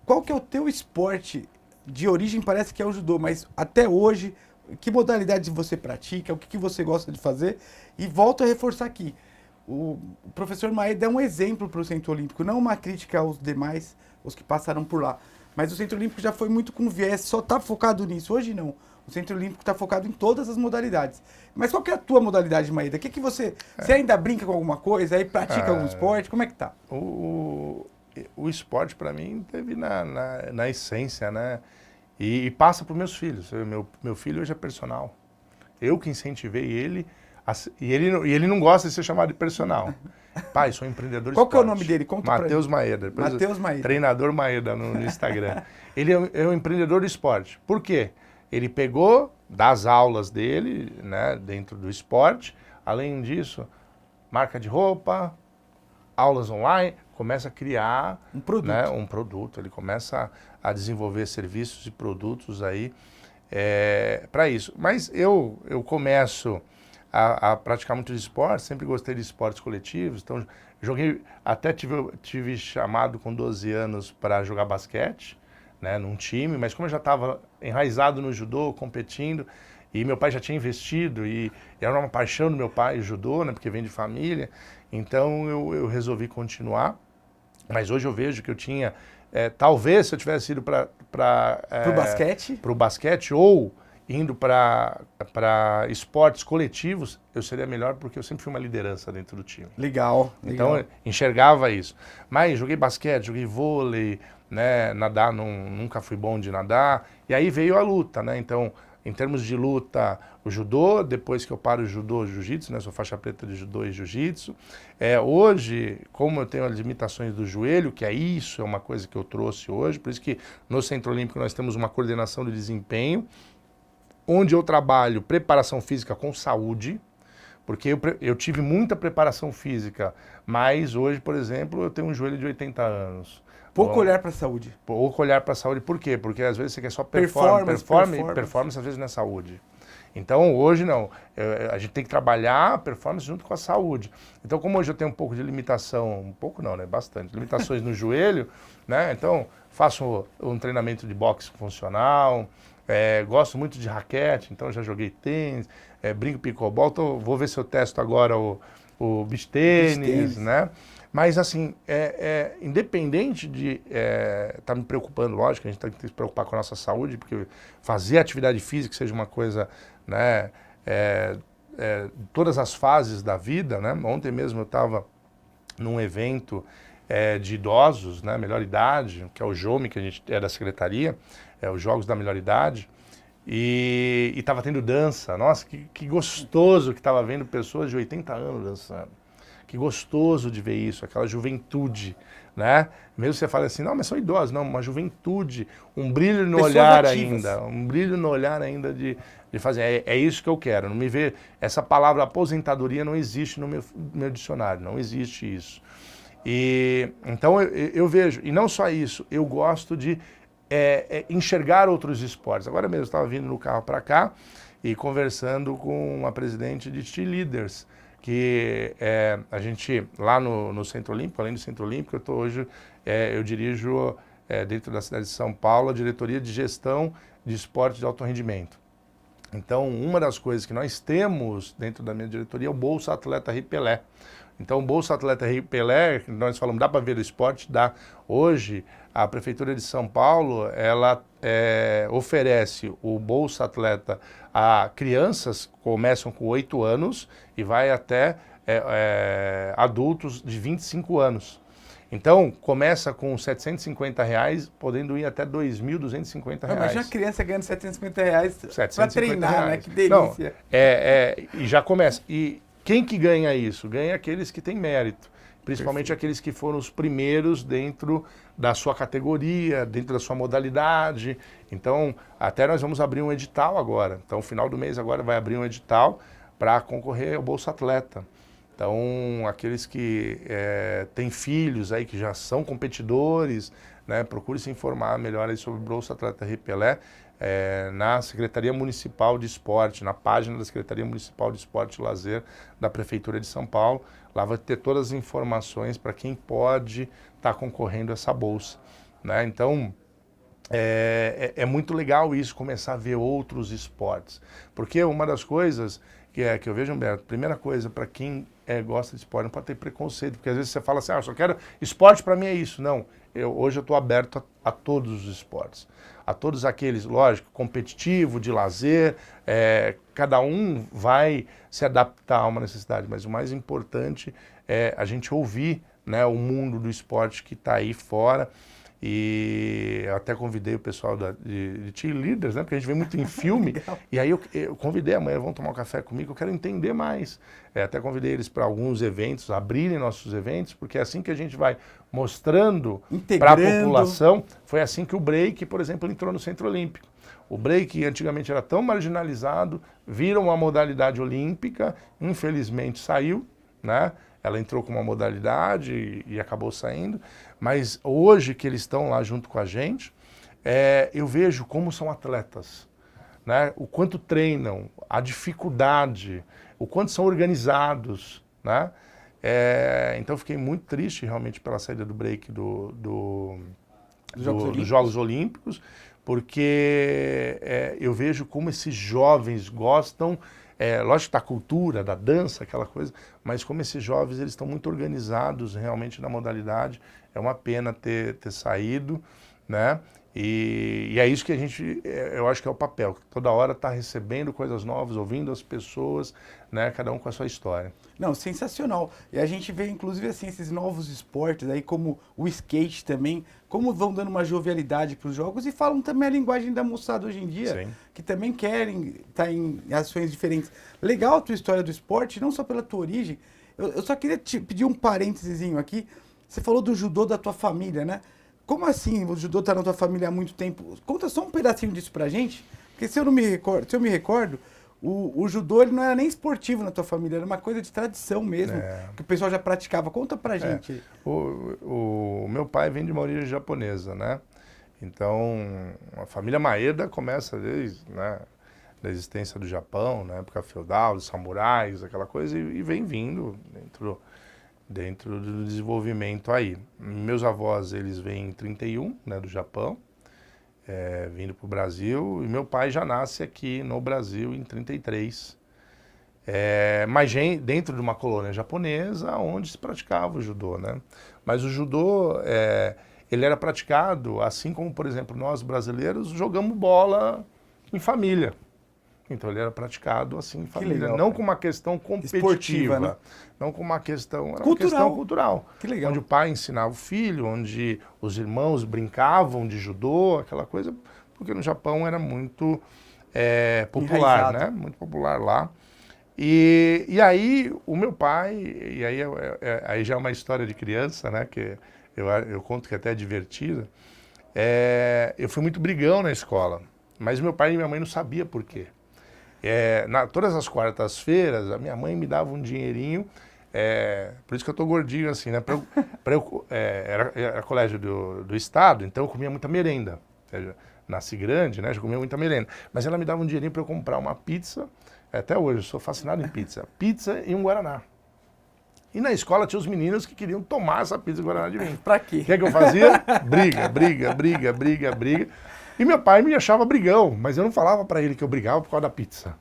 qual que é o teu esporte de origem? Parece que é o judô, mas até hoje, que modalidade você pratica, o que você gosta de fazer? E volto a reforçar aqui, o professor Maeda é um exemplo para o Centro Olímpico, não uma crítica aos demais, os que passaram por lá. Mas o Centro Olímpico já foi muito com viés, só está focado nisso. Hoje não. O Centro Olímpico está focado em todas as modalidades. Mas qual que é a tua modalidade, Maeda? O que você... Você ainda brinca com alguma coisa? Aí pratica algum esporte? Como é que tá? O esporte, para mim, teve na essência, né? E passa para os meus filhos. Meu filho hoje é personal. Eu que incentivei ele, e ele não gosta de ser chamado de personal. Pai, sou empreendedor. Qual que é o nome dele? Conta Matheus Maeda. Matheus Maeda. Treinador Maeda no Instagram. Ele é um empreendedor de esporte. Por quê? Ele pegou das aulas dele, né, dentro do esporte. Além disso, marca de roupa, aulas online, começa a criar um produto. Né, um produto. Ele começa a desenvolver serviços e produtos aí para isso. Mas eu começo a praticar muito esporte, sempre gostei de esportes coletivos, então joguei, até tive chamado com 12 anos para jogar basquete, né, num time, mas como eu já estava enraizado no judô, competindo, e meu pai já tinha investido, e era uma paixão do meu pai, o judô, né, porque vem de família, então eu resolvi continuar, mas hoje eu vejo que eu tinha, talvez se eu tivesse ido para o basquete ou indo para esportes coletivos, eu seria melhor porque eu sempre fui uma liderança dentro do time. Legal. Então, enxergava isso. Mas joguei basquete, joguei vôlei, né, nadar, nunca fui bom de nadar. E aí veio a luta, né? Então, em termos de luta, o judô, depois que eu paro o judô, o jiu-jitsu, né? Sou faixa preta de judô e jiu-jitsu. Hoje, como eu tenho as limitações do joelho, que é uma coisa que eu trouxe hoje, por isso que no Centro Olímpico nós temos uma coordenação de desempenho, onde eu trabalho preparação física com saúde, porque eu tive muita preparação física, mas hoje, por exemplo, eu tenho um joelho de 80 anos. Pouco olhar para a saúde. Pouco olhar para a saúde, por quê? Porque às vezes você quer só performance às vezes não é saúde. Então hoje não, a gente tem que trabalhar a performance junto com a saúde. Então como hoje eu tenho um pouco de limitação, um pouco não, né, bastante, limitações no joelho, né, então faço um treinamento de boxe funcional, Gosto muito de raquete, então já joguei tênis, brinco pickleball, vou ver se eu testo agora o beach tênis, né? Mas assim, independente de estar me preocupando, lógico, a gente tem que se preocupar com a nossa saúde, porque fazer atividade física seja uma coisa, né, todas as fases da vida, né? Ontem mesmo eu estava num evento de idosos, né, melhor idade, que é o JOMI, que a gente é da secretaria, os Jogos da Melhor Idade, e estava tendo dança. Nossa, que gostoso que estava vendo pessoas de 80 anos dançando. Que gostoso de ver isso, aquela juventude, né? Mesmo você fala assim, não, mas são idosos. Não, uma juventude, um brilho no Pessoas olhar ativas. ainda, um brilho no olhar ainda de fazer. É isso que eu quero. Não me ver. Essa palavra aposentadoria não existe no meu dicionário, não existe isso. E então eu vejo, e não só isso, eu gosto de enxergar outros esportes. Agora mesmo eu estava vindo no carro para cá e conversando com uma presidente de cheerleaders, que a gente, lá no Centro Olímpico, além do Centro Olímpico, eu dirijo, dentro da cidade de São Paulo, a diretoria de gestão de esporte de alto rendimento. Então, uma das coisas que nós temos dentro da minha diretoria é o Bolsa Atleta Rei Pelé. Então, o Bolsa Atleta Rei Pelé, nós falamos, dá para ver o esporte? Dá. Hoje, a Prefeitura de São Paulo, ela oferece o Bolsa Atleta a crianças que começam com 8 anos e vai até adultos de 25 anos. Então, começa com R$ 750, podendo ir até R$ 2.250. Imagina uma criança ganhando R$ 750 para treinar, reais. né? Que delícia. Não, e já começa. E quem que ganha isso? Ganha aqueles que têm mérito. Principalmente aqueles que foram os primeiros dentro da sua categoria, dentro da sua modalidade. Então, até nós vamos abrir um edital agora. Então, no final do mês agora vai abrir um edital para concorrer ao Bolsa Atleta. Então, aqueles que têm filhos aí que já são competidores, né, procure se informar melhor aí sobre o Bolsa Atleta Rei Pelé na Secretaria Municipal de Esporte, na página da Secretaria Municipal de Esporte e Lazer da Prefeitura de São Paulo. Lá vai ter todas as informações para quem pode estar concorrendo a essa bolsa, né? Então, é muito legal isso, começar a ver outros esportes. Porque uma das coisas que eu vejo, Humberto, primeira coisa, para quem gosta de esporte, não pode ter preconceito, porque às vezes você fala assim, eu só quero esporte, para mim é isso. Não, hoje eu estou aberto a todos os esportes, a todos aqueles, lógico, competitivo, de lazer, cada um vai se adaptar a uma necessidade, mas o mais importante é a gente ouvir, né, o mundo do esporte que está aí fora. E eu até convidei o pessoal de cheerleaders, né? Porque a gente vê muito em filme. E aí eu convidei, amanhã vão tomar um café comigo, eu quero entender mais. Até convidei eles para alguns eventos, abrirem nossos eventos, porque é assim que a gente vai mostrando para a população. Foi assim que o break, por exemplo, entrou no Centro Olímpico. O break antigamente era tão marginalizado, viram uma modalidade olímpica, infelizmente saiu, né? Ela entrou com uma modalidade e acabou saindo, mas hoje que eles estão lá junto com a gente, eu vejo como são atletas, né? O quanto treinam, a dificuldade, o quanto são organizados, né? Então eu fiquei muito triste realmente pela saída do break dos Jogos Olímpicos, porque eu vejo como esses jovens gostam, lógico, da cultura, da dança, aquela coisa, mas como esses jovens eles estão muito organizados realmente na modalidade. É uma pena ter saído, né? E é isso que a gente, eu acho que é o papel, toda hora tá recebendo coisas novas, ouvindo as pessoas, né? Cada um com a sua história. Não, sensacional. E a gente vê, inclusive, assim, esses novos esportes aí, como o skate também, como vão dando uma jovialidade para os jogos e falam também a linguagem da moçada hoje em dia, Sim. que também querem estar em ações diferentes. Legal a tua história do esporte, não só pela tua origem. Eu só queria te pedir um parênteses aqui. Você falou do judô da tua família, né? Como assim o judô está na tua família há muito tempo? Conta só um pedacinho disso pra gente, porque se eu me recordo, o judô ele não era nem esportivo na tua família, era uma coisa de tradição mesmo, que o pessoal já praticava. Conta pra gente. O meu pai vem de uma origem japonesa, né? Então, a família Maeda começa desde, né, da existência do Japão, na época feudal, dos samurais, aquela coisa, e vem vindo dentro do desenvolvimento aí. Meus avós, eles vêm em 31, né, do Japão. vindo para o Brasil, e meu pai já nasce aqui no Brasil em 33. Mas dentro de uma colônia japonesa onde se praticava o judô, né? Mas o judô, ele era praticado, assim como, por exemplo, nós brasileiros jogamos bola em família. Então ele era praticado assim em família, legal, não cara. com uma questão competitiva, Esportiva, né? não com uma questão, era Cultural. uma questão cultural. Que legal. Onde o pai ensinava o filho, onde os irmãos brincavam de judô, aquela coisa, porque no Japão era muito popular, Enraizado. né? Muito popular lá. E aí o meu pai, e aí já é uma história de criança, né? Que eu conto que até é divertida. Eu fui muito brigão na escola, mas meu pai e minha mãe não sabiam por quê. Todas as quartas-feiras, a minha mãe me dava um dinheirinho, por isso que eu tô gordinho assim, né? Era colégio do estado, então eu comia muita merenda. Ou seja, nasci grande, né? Já comia muita merenda. Mas ela me dava um dinheirinho para eu comprar uma pizza. Até hoje, eu sou fascinado em pizza. Pizza e um Guaraná. E na escola tinha os meninos que queriam tomar essa pizza e Guaraná de mim. Pra quê? O que é que eu fazia? Briga. E meu pai me achava brigão, mas eu não falava para ele que eu brigava por causa da pizza.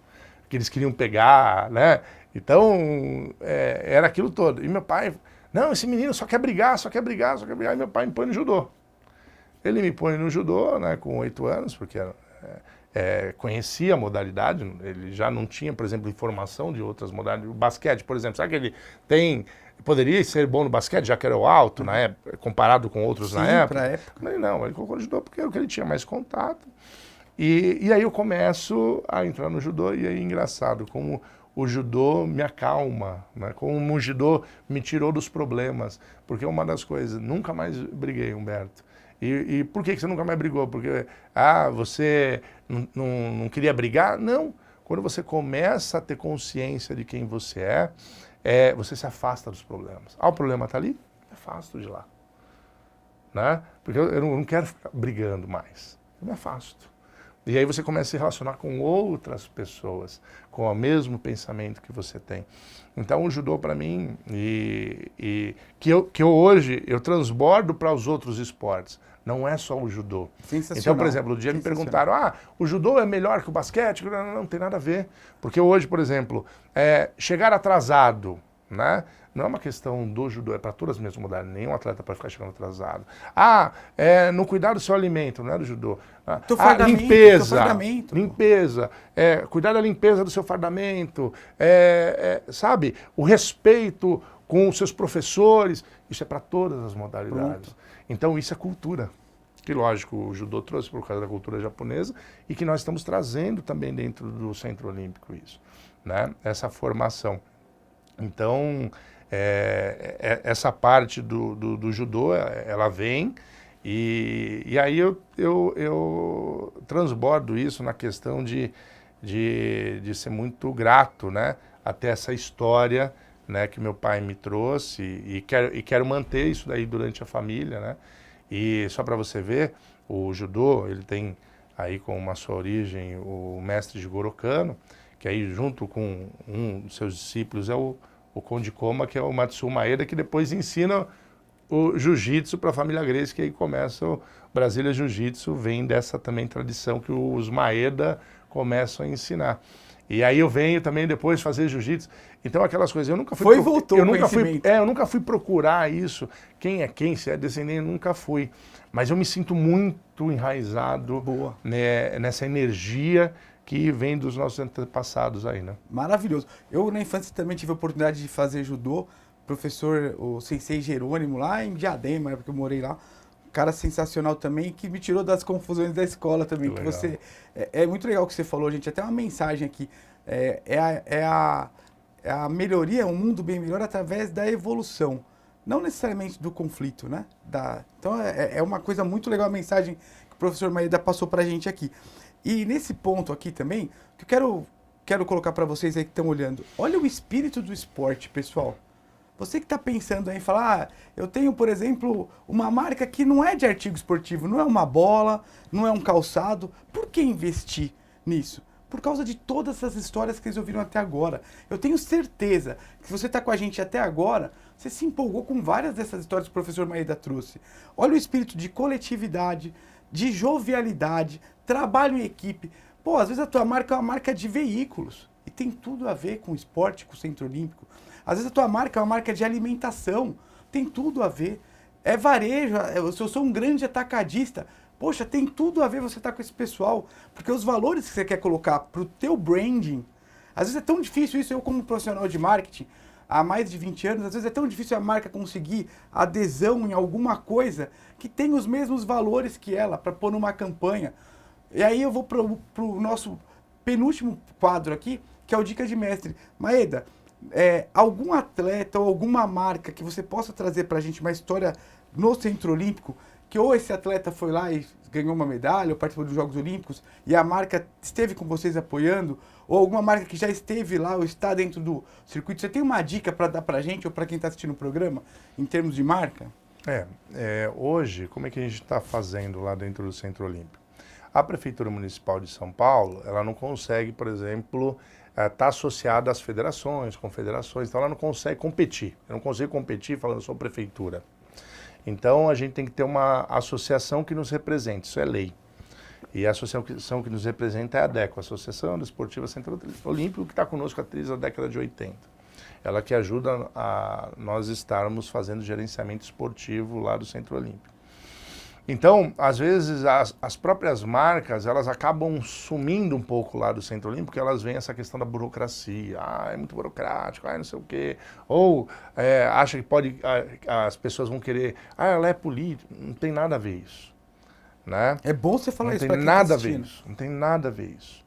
Que eles queriam pegar, né? Então, era aquilo todo. E meu pai, não, esse menino só quer brigar. E meu pai me põe no judô. Ele me põe no judô, né, com 8 anos, porque conhecia a modalidade, ele já não tinha, por exemplo, informação de outras modalidades. O basquete, por exemplo, sabe que ele poderia ser bom no basquete, já que era o alto na época, comparado com outros na época? Pra época. Mas não, ele colocou no judô porque era o que ele tinha mais contato. E aí eu começo a entrar no judô, e aí engraçado, como o judô me acalma, né? Como o judô me tirou dos problemas, porque uma das coisas, nunca mais briguei, Humberto. E por que você nunca mais brigou? Porque, você não queria brigar? Não. Quando você começa a ter consciência de quem você você se afasta dos problemas. O problema está ali? Me afasto de lá. Né? Porque eu não quero ficar brigando mais. Eu me afasto. E aí você começa a se relacionar com outras pessoas, com o mesmo pensamento que você tem. Então o judô para mim, que eu hoje eu transbordo para os outros esportes, não é só o judô. Então, por exemplo, um dia me perguntaram, o judô é melhor que o basquete? Não tem nada a ver. Porque hoje, por exemplo, chegar atrasado, né? Não é uma questão do judô, é para todas as mesmas modalidades. Nenhum atleta pode ficar chegando atrasado. Não cuidar do seu alimento, não é do judô. Limpeza. Cuidar da limpeza do seu fardamento. Sabe? O respeito com os seus professores. Isso é para todas as modalidades. Pronto. Então isso é cultura. Que, lógico, o judô trouxe por causa da cultura japonesa e que nós estamos trazendo também dentro do Centro Olímpico isso, né? Essa formação. Então, essa parte do judô, ela vem e aí eu transbordo isso na questão de ser muito grato, né? Até essa história, né, que meu pai me trouxe e quero manter isso daí durante a família, né? E só para você ver, o judô, ele tem aí como a sua origem o mestre Jigoro Kano, que aí junto com um dos seus discípulos é o Konde Koma, que é o Matsuo Maeda, que depois ensina o jiu-jitsu para a família Gracie, que aí começa o Brasília Jiu-Jitsu, vem dessa também tradição que os Maeda começam a ensinar. E aí eu venho também depois fazer jiu-jitsu. Então aquelas coisas, eu nunca fui... eu nunca fui procurar isso, quem é quem, se é descendente, eu nunca fui. Mas eu me sinto muito enraizado nessa energia que vem dos nossos antepassados aí, né? Maravilhoso. Eu na infância também tive a oportunidade de fazer judô. O sensei Jerônimo, lá em Diadema, na época que eu morei lá. Um cara sensacional também, que me tirou das confusões da escola também. Que você, é muito legal o que você falou, gente. Até uma mensagem aqui. A melhoria, um mundo bem melhor através da evolução. Não necessariamente do conflito, né? Então é uma coisa muito legal a mensagem que o professor Maeda passou pra gente aqui. E nesse ponto aqui também, que eu quero colocar para vocês aí que estão olhando. Olha o espírito do esporte, pessoal. Você que está pensando aí em falar, eu tenho, por exemplo, uma marca que não é de artigo esportivo, não é uma bola, não é um calçado. Por que investir nisso? Por causa de todas essas histórias que eles ouviram até agora. Eu tenho certeza que se você está com a gente até agora, você se empolgou com várias dessas histórias que o professor Maeda trouxe. Olha o espírito de coletividade, de jovialidade, trabalho em equipe. Pô, às vezes a tua marca é uma marca de veículos e tem tudo a ver com esporte, com o Centro Olímpico. Às vezes a tua marca é uma marca de alimentação, tem tudo a ver. É varejo, eu sou um grande atacadista. Poxa, tem tudo a ver você estar com esse pessoal, porque os valores que você quer colocar para o teu branding, às vezes é tão difícil isso, eu como profissional de marketing, há mais de 20 anos, às vezes é tão difícil a marca conseguir adesão em alguma coisa que tem os mesmos valores que ela, para pôr numa campanha. E aí eu vou para o nosso penúltimo quadro aqui, que é o Dica de Mestre. Maeda, algum atleta ou alguma marca que você possa trazer para a gente uma história no Centro Olímpico, que ou esse atleta foi lá e ganhou uma medalha, ou participou dos Jogos Olímpicos, e a marca esteve com vocês apoiando, ou alguma marca que já esteve lá ou está dentro do circuito. Você tem uma dica para dar para a gente, ou para quem está assistindo o programa, em termos de marca? Hoje, como é que a gente está fazendo lá dentro do Centro Olímpico? A Prefeitura Municipal de São Paulo, ela não consegue, por exemplo, estar associada às federações, confederações, então ela não consegue competir. Eu não consigo competir falando sou prefeitura. Então a gente tem que ter uma associação que nos represente, isso é lei. E a associação que nos representa é a ADECO, a Associação Desportiva Centro Olímpico, que está conosco desde a década de 80. Ela que ajuda a nós estarmos fazendo gerenciamento esportivo lá do Centro Olímpico. Então, às vezes, as próprias marcas, elas acabam sumindo um pouco lá do Centro Olímpico, porque elas veem essa questão da burocracia. É muito burocrático, não sei o quê. Ou acha que as pessoas vão querer, ela é política. Não tem nada a ver isso. Né? É bom você falar isso para quem não tem nada tá a ver isso. Não tem nada a ver isso.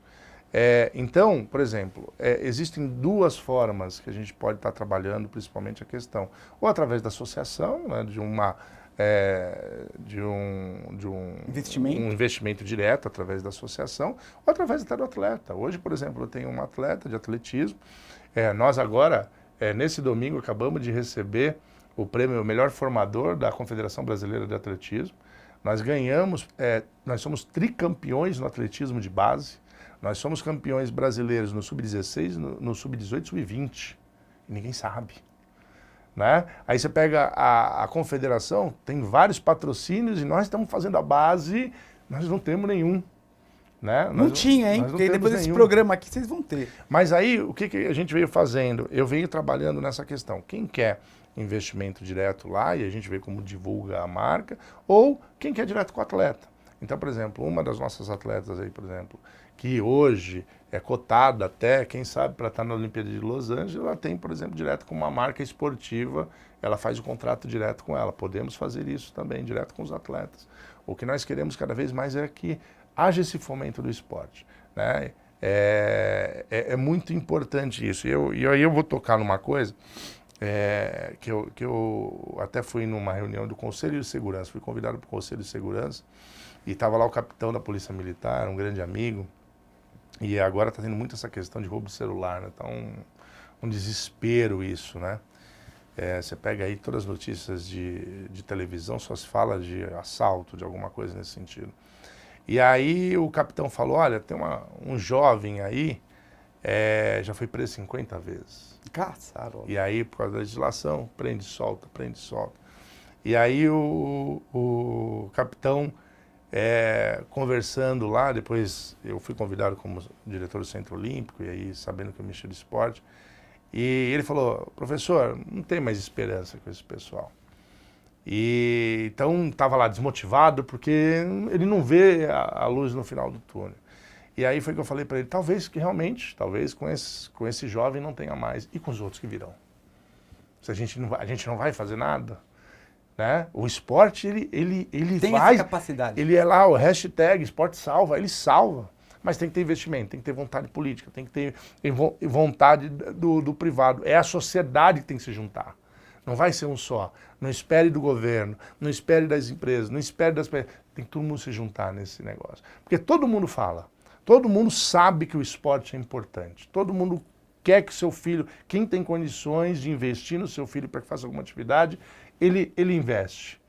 Então, por exemplo, existem duas formas que a gente pode estar trabalhando, principalmente a questão. Ou através da associação, né, de um investimento direto através da associação, ou através até do atleta. Hoje, por exemplo, eu tenho uma atleta de atletismo. Nós agora, nesse domingo, acabamos de receber o prêmio Melhor Formador da Confederação Brasileira de Atletismo. Nós ganhamos, nós somos tricampeões no atletismo de base. Nós somos campeões brasileiros no Sub-16, no Sub-18 e Sub-20. E ninguém sabe. Né? Aí você pega a confederação, tem vários patrocínios e nós estamos fazendo a base, nós não temos nenhum. Né? Não tinha, hein? Porque depois desse programa aqui vocês vão ter. Mas aí, o que a gente veio fazendo? Eu venho trabalhando nessa questão. Quem quer investimento direto lá, e a gente vê como divulga a marca, ou quem quer direto com o atleta. Então, por exemplo, uma das nossas atletas aí, por exemplo, que hoje é cotada até, quem sabe, para estar na Olimpíada de Los Angeles, ela tem, por exemplo, direto com uma marca esportiva, ela faz o contrato direto com ela. Podemos fazer isso também, direto com os atletas. O que nós queremos cada vez mais é que haja esse fomento do esporte. Né? É muito importante isso. E aí eu vou tocar numa coisa que eu até fui numa reunião do Conselho de Segurança, fui convidado para o Conselho de Segurança, e estava lá o capitão da Polícia Militar, um grande amigo, e agora está tendo muito essa questão de roubo de celular, né? Tá um desespero isso, né? Você pega aí todas as notícias de televisão, só se fala de assalto, de alguma coisa nesse sentido. E aí o capitão falou, olha, tem um jovem aí, já foi preso 50 vezes. Caçarola. E aí, por causa da legislação, prende, solta, prende, solta. E aí o capitão, conversando lá, depois eu fui convidado como diretor do Centro Olímpico, e aí sabendo que eu mexia de esporte, e ele falou, professor, não tem mais esperança com esse pessoal. E então estava lá desmotivado, porque ele não vê a luz no final do túnel. E aí foi que eu falei para ele, talvez com esse jovem não tenha mais, e com os outros que virão. Se a gente não vai fazer nada. Né? O esporte, ele tem faz, essa capacidade. Ele é lá, o hashtag esporte salva, ele salva. Mas tem que ter investimento, tem que ter vontade política, tem que ter vontade do privado. É a sociedade que tem que se juntar. Não vai ser um só. Não espere do governo, não espere das empresas, não espere das pessoas. Tem que todo mundo se juntar nesse negócio. Porque todo mundo fala, todo mundo sabe que o esporte é importante. Todo mundo quer que seu filho, quem tem condições de investir no seu filho para que faça alguma atividade, ele investe.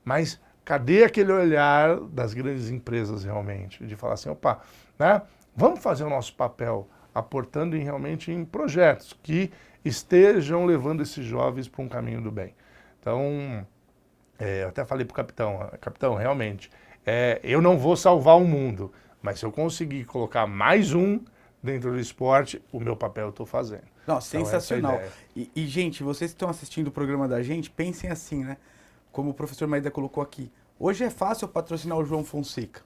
Mas cadê aquele olhar das grandes empresas realmente? De falar assim, opa, né, vamos fazer o nosso papel aportando realmente em projetos que estejam levando esses jovens para um caminho do bem. Então, eu até falei para o capitão, realmente, eu não vou salvar o mundo, mas se eu conseguir colocar mais um dentro do esporte, o meu papel eu estou fazendo. Não, Então, sensacional. essa é a ideia. E, gente, vocês que estão assistindo o programa da gente, pensem assim, né? Como o professor Maeda colocou aqui. Hoje é fácil patrocinar o João Fonseca.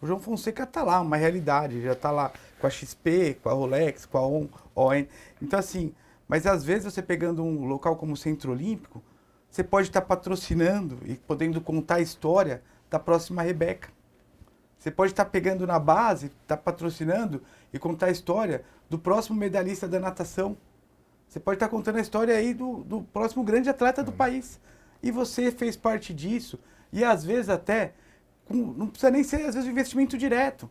O João Fonseca tá lá, uma realidade, já tá lá com a XP, com a Rolex, com a ON. Então, assim, mas às vezes você pegando um local como o Centro Olímpico, você pode estar patrocinando e podendo contar a história da próxima Rebeca. Você pode estar pegando na base, estar patrocinando e contar a história do próximo medalhista da natação. Você pode estar contando a história aí do próximo grande atleta do país. E você fez parte disso. E às vezes até, não precisa nem ser às vezes um investimento direto.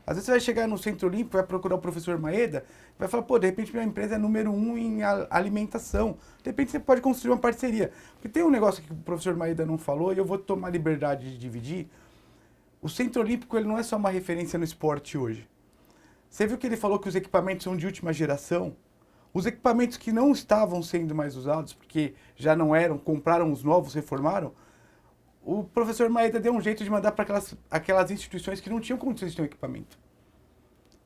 Às vezes você vai chegar no Centro Olímpico, vai procurar o professor Maeda, vai falar, pô, de repente minha empresa é número 1 em alimentação. De repente você pode construir uma parceria. Porque tem um negócio que o professor Maeda não falou e eu vou tomar liberdade de dividir. O Centro Olímpico ele não é só uma referência no esporte hoje. Você viu que ele falou que os equipamentos são de última geração? Os equipamentos que não estavam sendo mais usados, porque já não eram, compraram os novos, reformaram, o professor Maeda deu um jeito de mandar para aquelas instituições que não tinham condições de ter um equipamento.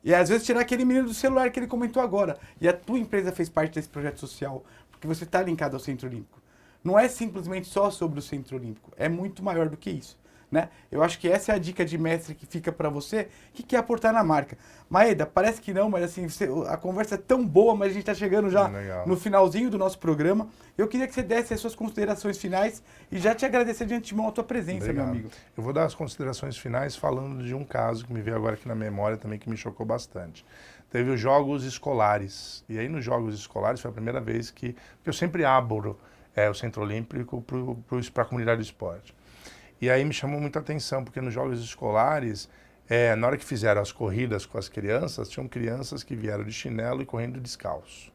E às vezes tirar aquele menino do celular que ele comentou agora. E a tua empresa fez parte desse projeto social, porque você está linkado ao Centro Olímpico. Não é simplesmente só sobre o Centro Olímpico, é muito maior do que isso. Né? Eu acho que essa é a dica de mestre que fica para você que quer aportar na marca. Maeda, parece que não, mas assim, a conversa é tão boa, mas a gente está chegando já no finalzinho do nosso programa. Eu queria que você desse as suas considerações finais e já te agradecer de antemão a tua presença, meu amigo. Eu vou dar as considerações finais falando de um caso que me veio agora aqui na memória também que me chocou bastante. Teve os Jogos Escolares, e aí nos Jogos Escolares foi a primeira vez que eu sempre abro o Centro Olímpico para a comunidade do esporte. E aí me chamou muita atenção, porque nos Jogos Escolares, na hora que fizeram as corridas com as crianças, tinham crianças que vieram de chinelo e correndo descalço.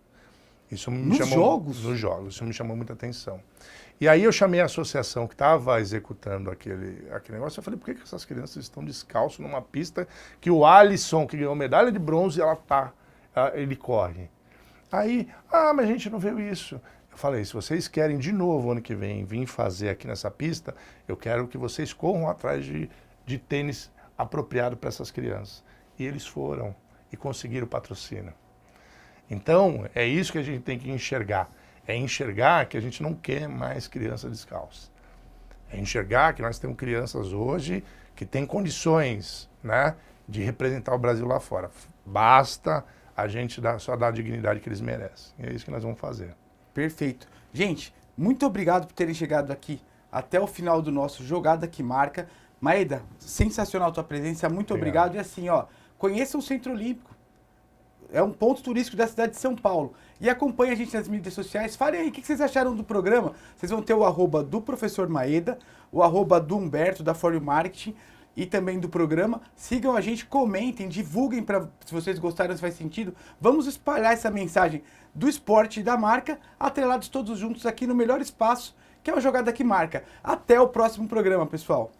Isso me chamou, nos Jogos, isso me chamou muita atenção. E aí eu chamei a associação que estava executando aquele negócio, eu falei, por que essas crianças estão descalços numa pista que o Alisson, que ganhou medalha de bronze, ele corre? Aí, mas a gente não viu isso. Eu falei, se vocês querem de novo ano que vem vir fazer aqui nessa pista, eu quero que vocês corram atrás de tênis apropriado para essas crianças. E eles foram e conseguiram o patrocínio. Então, é isso que a gente tem que enxergar. É enxergar que a gente não quer mais criança descalça. É enxergar que nós temos crianças hoje que têm condições, né, de representar o Brasil lá fora. Basta a gente só dar a dignidade que eles merecem. E é isso que nós vamos fazer. Perfeito. Gente, muito obrigado por terem chegado aqui até o final do nosso Jogada que Marca. Maeda, sensacional a tua presença, muito obrigado. E assim, conheça o Centro Olímpico. É um ponto turístico da cidade de São Paulo. E acompanhe a gente nas mídias sociais. Falem aí, o que vocês acharam do programa? Vocês vão ter o @ do professor Maeda, o @ do Humberto, da For You Marketing, e também do programa. Sigam a gente, comentem, divulguem se vocês gostaram, se faz sentido. Vamos espalhar essa mensagem do esporte e da marca, atrelados todos juntos aqui no melhor espaço, que é o Jogada que Marca. Até o próximo programa, pessoal.